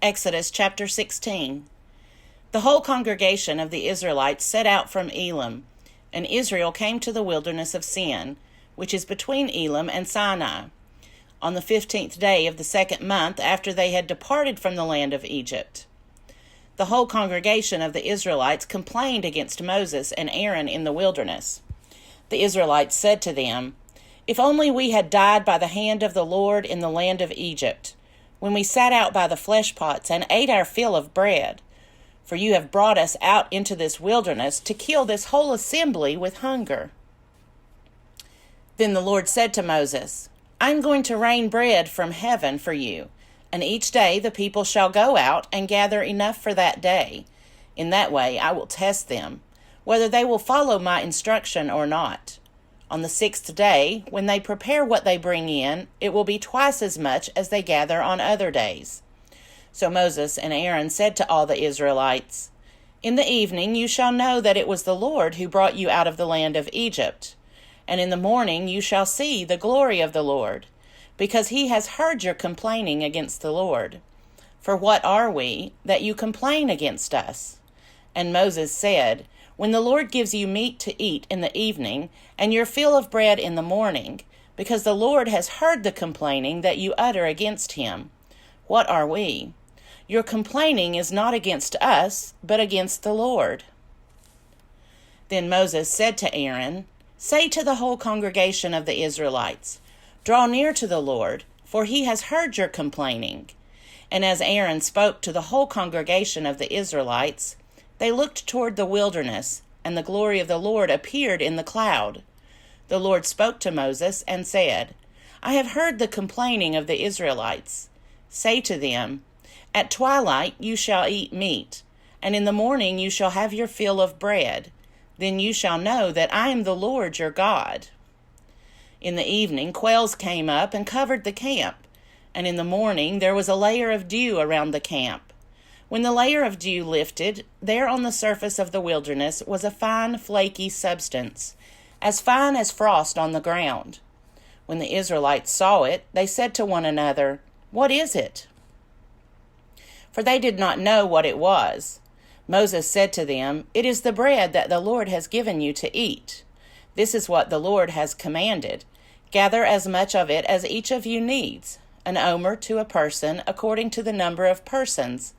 Exodus chapter 16. The whole congregation of the Israelites set out from Elim, and Israel came to the wilderness of Sin, which is between Elim and Sinai, on the 15th day of the second month after they had departed from the land of Egypt. The whole congregation of the Israelites complained against Moses and Aaron in the wilderness. The Israelites said to them, "If only we had died by the hand of the Lord in the land of Egypt, when we sat out by the flesh pots and ate our fill of bread. For you have brought us out into this wilderness to kill this whole assembly with hunger." Then the Lord said to Moses, "I am going to rain bread from heaven for you, and each day the people shall go out and gather enough for that day. In that way I will test them, whether they will follow my instruction or not. On the 6th day, when they prepare what they bring in, it will be twice as much as they gather on other days." So Moses and Aaron said to all the Israelites, "In the evening you shall know that it was the Lord who brought you out of the land of Egypt. And in the morning you shall see the glory of the Lord, because he has heard your complaining against the Lord. For what are we, that you complain against us?" And Moses said, "When the Lord gives you meat to eat in the evening, and your fill of bread in the morning, because the Lord has heard the complaining that you utter against him, what are we? Your complaining is not against us, but against the Lord." Then Moses said to Aaron, "Say to the whole congregation of the Israelites, 'Draw near to the Lord, for he has heard your complaining.'" And as Aaron spoke to the whole congregation of the Israelites, they looked toward the wilderness, and the glory of the Lord appeared in the cloud. The Lord spoke to Moses and said, "I have heard the complaining of the Israelites. Say to them, 'At twilight you shall eat meat, and in the morning you shall have your fill of bread. Then you shall know that I am the Lord your God.'" In the evening quails came up and covered the camp, and in the morning there was a layer of dew around the camp. When the layer of dew lifted, there on the surface of the wilderness was a fine, flaky substance, as fine as frost on the ground. When the Israelites saw it, they said to one another, "What is it?" For they did not know what it was. Moses said to them, "It is the bread that the Lord has given you to eat. This is what the Lord has commanded. Gather as much of it as each of you needs, an omer to a person according to the number of persons,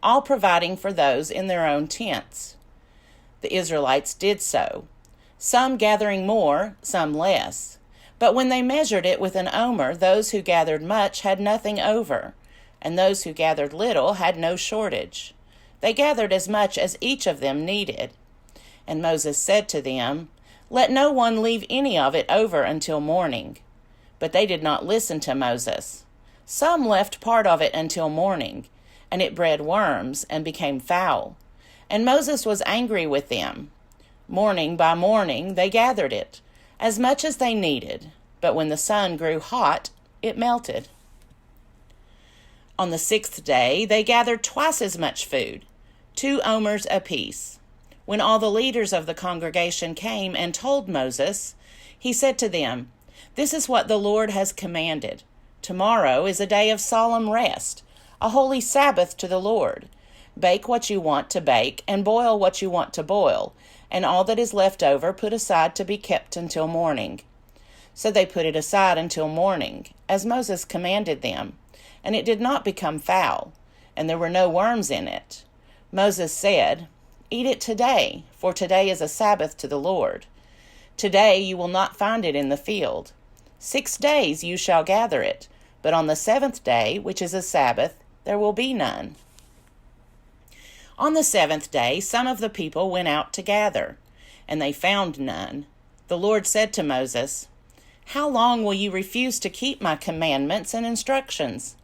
all providing for those in their own tents." The Israelites did so, some gathering more, some less. But when they measured it with an omer, those who gathered much had nothing over, and those who gathered little had no shortage. They gathered as much as each of them needed. And Moses said to them, "Let no one leave any of it over until morning." But they did not listen to Moses. Some left part of it until morning, and it bred worms and became foul. And Moses was angry with them. Morning by morning they gathered it, as much as they needed, but when the sun grew hot, it melted. On the 6th day they gathered twice as much food, 2 omers apiece. When all the leaders of the congregation came and told Moses, he said to them, "This is what the Lord has commanded. Tomorrow is a day of solemn rest, a holy Sabbath to the Lord. Bake what you want to bake and boil what you want to boil, and all that is left over put aside to be kept until morning." So they put it aside until morning, as Moses commanded them, and it did not become foul, and there were no worms in it. Moses said, "Eat it today, for today is a Sabbath to the Lord. Today you will not find it in the field. 6 days you shall gather it, but on the 7th day, which is a Sabbath, there will be none." On the 7th day some of the people went out to gather, and they found none. The Lord said to Moses, "How long will you refuse to keep my commandments and instructions?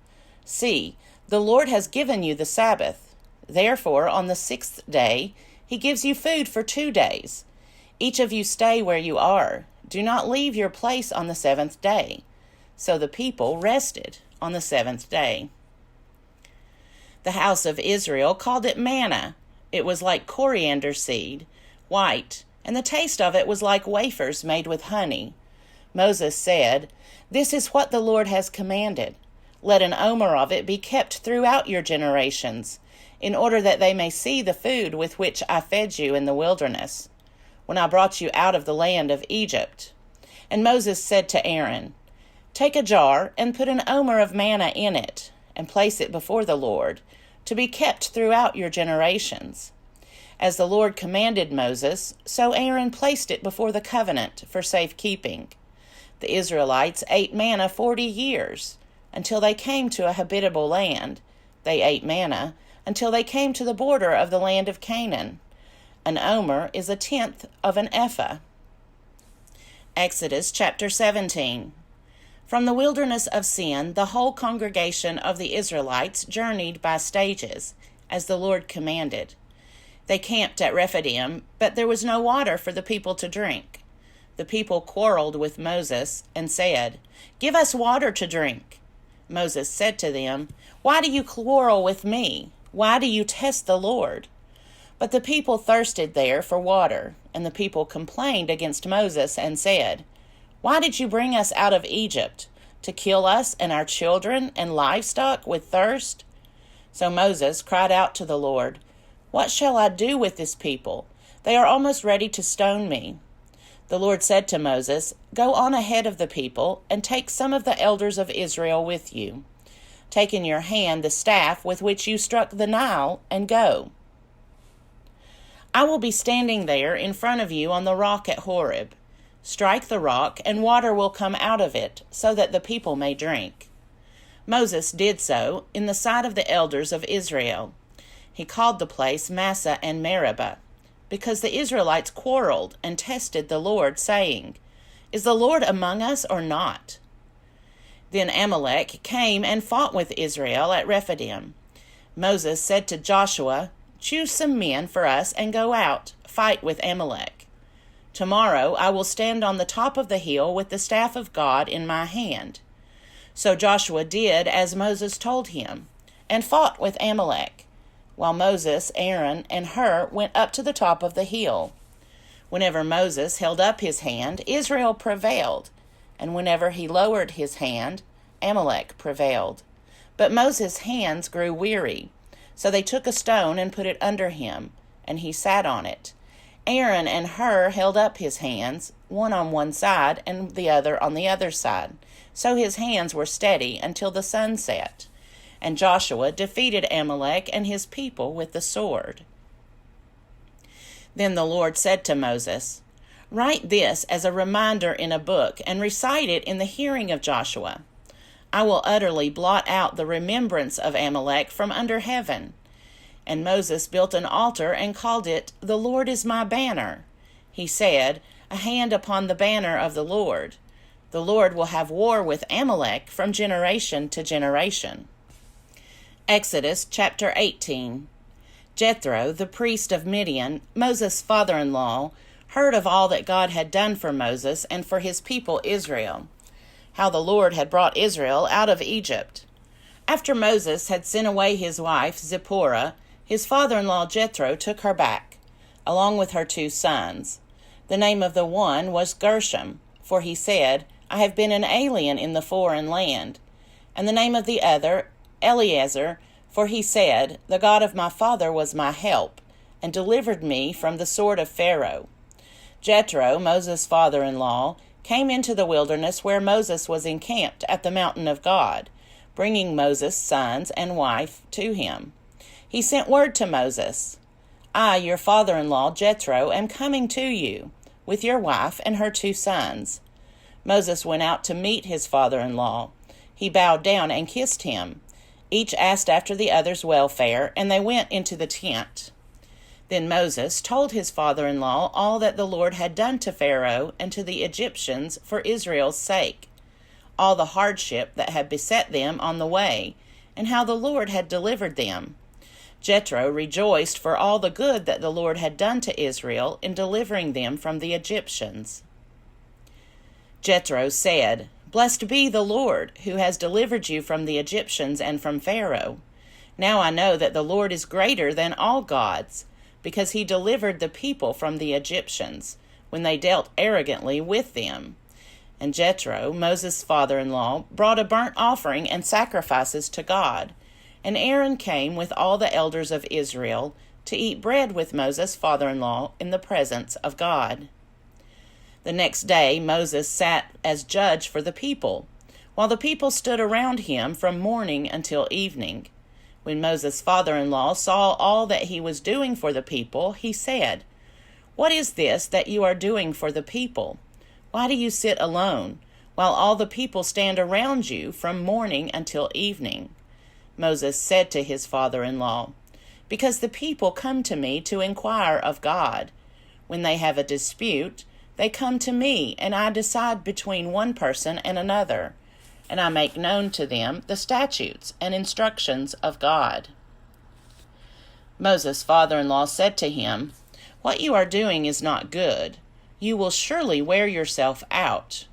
See, the Lord has given you the Sabbath. Therefore, on the 6th day, he gives you food for 2 days. Each of you stay where you are. Do not leave your place on the 7th day." So the people rested on the 7th day. The house of Israel called it manna. It was like coriander seed, white, and the taste of it was like wafers made with honey. Moses said, "This is what the Lord has commanded. Let an omer of it be kept throughout your generations, in order that they may see the food with which I fed you in the wilderness, when I brought you out of the land of Egypt. And Moses said to Aaron, Take a jar and put an omer of manna in it, and place it before the Lord, to be kept throughout your generations. As the Lord commanded Moses, so Aaron placed it before the covenant for safekeeping. The Israelites ate manna 40 years, until they came to a habitable land. They ate manna until they came to the border of the land of Canaan. An omer is 1/10 of an ephah. Exodus chapter 17. From the wilderness of Sin, the whole congregation of the Israelites journeyed by stages, as the Lord commanded. They camped at Rephidim, but there was no water for the people to drink. The people quarreled with Moses and said, Give us water to drink. Moses said to them, Why do you quarrel with me? Why do you test the Lord? But the people thirsted there for water, and the people complained against Moses and said, Why did you bring us out of Egypt, to kill us and our children and livestock with thirst? So Moses cried out to the Lord, What shall I do with this people? They are almost ready to stone me. The Lord said to Moses, Go on ahead of the people, and take some of the elders of Israel with you. Take in your hand the staff with which you struck the Nile, and go. I will be standing there in front of you on the rock at Horeb. Strike the rock, and water will come out of it, so that the people may drink. Moses did so in the sight of the elders of Israel. He called the place Massah and Meribah, because the Israelites quarreled and tested the Lord, saying, Is the Lord among us or not? Then Amalek came and fought with Israel at Rephidim. Moses said to Joshua, Choose some men for us and go out, fight with Amalek. Tomorrow I will stand on the top of the hill with the staff of God in my hand. So Joshua did as Moses told him, and fought with Amalek, while Moses, Aaron, and Hur went up to the top of the hill. Whenever Moses held up his hand, Israel prevailed, and whenever he lowered his hand, Amalek prevailed. But Moses' hands grew weary, so they took a stone and put it under him, and he sat on it. Aaron and Hur held up his hands, one on one side and the other on the other side, so his hands were steady until the sun set. And Joshua defeated Amalek and his people with the sword. Then the Lord said to Moses, Write this as a reminder in a book and recite it in the hearing of Joshua. I will utterly blot out the remembrance of Amalek from under heaven. And Moses built an altar and called it, The Lord is my banner. He said, A hand upon the banner of the Lord. The Lord will have war with Amalek from generation to generation. Exodus chapter 18. Jethro, the priest of Midian, Moses' father-in-law, heard of all that God had done for Moses and for his people Israel, how the Lord had brought Israel out of Egypt. After Moses had sent away his wife, Zipporah, his father-in-law Jethro took her back, along with her 2 sons. The name of the one was Gershom, for he said, I have been an alien in the foreign land. And the name of the other, Eleazar, for he said, The God of my father was my help, and delivered me from the sword of Pharaoh. Jethro, Moses' father-in-law, came into the wilderness where Moses was encamped at the mountain of God, bringing Moses' sons and wife to him. He sent word to Moses, I, your father-in-law Jethro, am coming to you, with your wife and her 2 sons. Moses went out to meet his father-in-law. He bowed down and kissed him. Each asked after the other's welfare, and they went into the tent. Then Moses told his father-in-law all that the Lord had done to Pharaoh and to the Egyptians for Israel's sake, all the hardship that had beset them on the way, and how the Lord had delivered them. Jethro rejoiced for all the good that the Lord had done to Israel in delivering them from the Egyptians. Jethro said, Blessed be the Lord, who has delivered you from the Egyptians and from Pharaoh. Now I know that the Lord is greater than all gods, because he delivered the people from the Egyptians, when they dealt arrogantly with them. And Jethro, Moses' father-in-law, brought a burnt offering and sacrifices to God. And Aaron came with all the elders of Israel to eat bread with Moses' father-in-law in the presence of God. The next day Moses sat as judge for the people, while the people stood around him from morning until evening. When Moses' father-in-law saw all that he was doing for the people, he said, "What is this that you are doing for the people? Why do you sit alone, while all the people stand around you from morning until evening?" Moses said to his father-in-law, "Because the people come to me to inquire of God. When they have a dispute, they come to me, and I decide between one person and another, and I make known to them the statutes and instructions of God." Moses' father-in-law said to him, "What you are doing is not good. You will surely wear yourself out,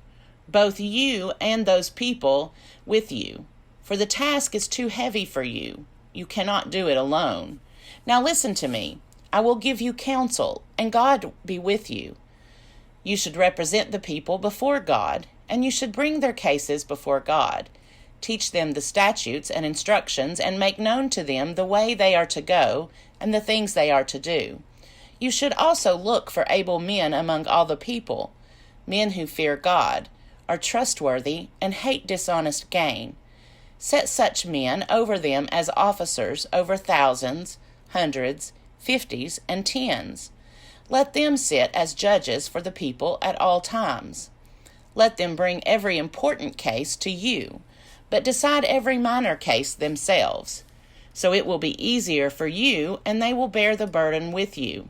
both you and those people with you, for the task is too heavy for you. You cannot do it alone. Now listen to me. I will give you counsel, and God be with you. You should represent the people before God, and you should bring their cases before God. Teach them the statutes and instructions, and make known to them the way they are to go and the things they are to do. You should also look for able men among all the people, men who fear God, are trustworthy, and hate dishonest gain. Set such men over them as officers over thousands, hundreds, fifties, and tens. Let them sit as judges for the people at all times. Let them bring every important case to you, but decide every minor case themselves. So it will be easier for you, and they will bear the burden with you.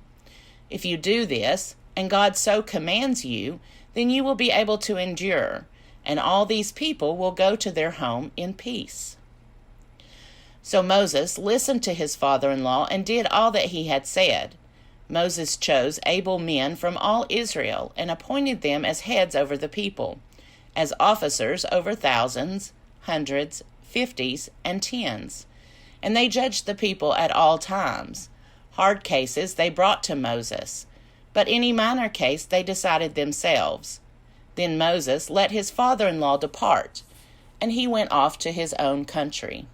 If you do this, and God so commands you, then you will be able to endure, and all these people will go to their home in peace." So Moses listened to his father-in-law and did all that he had said. Moses chose able men from all Israel and appointed them as heads over the people, as officers over thousands, hundreds, fifties, and tens. And they judged the people at all times. Hard cases they brought to Moses, but any minor case they decided themselves. Then Moses let his father-in-law depart, and he went off to his own country.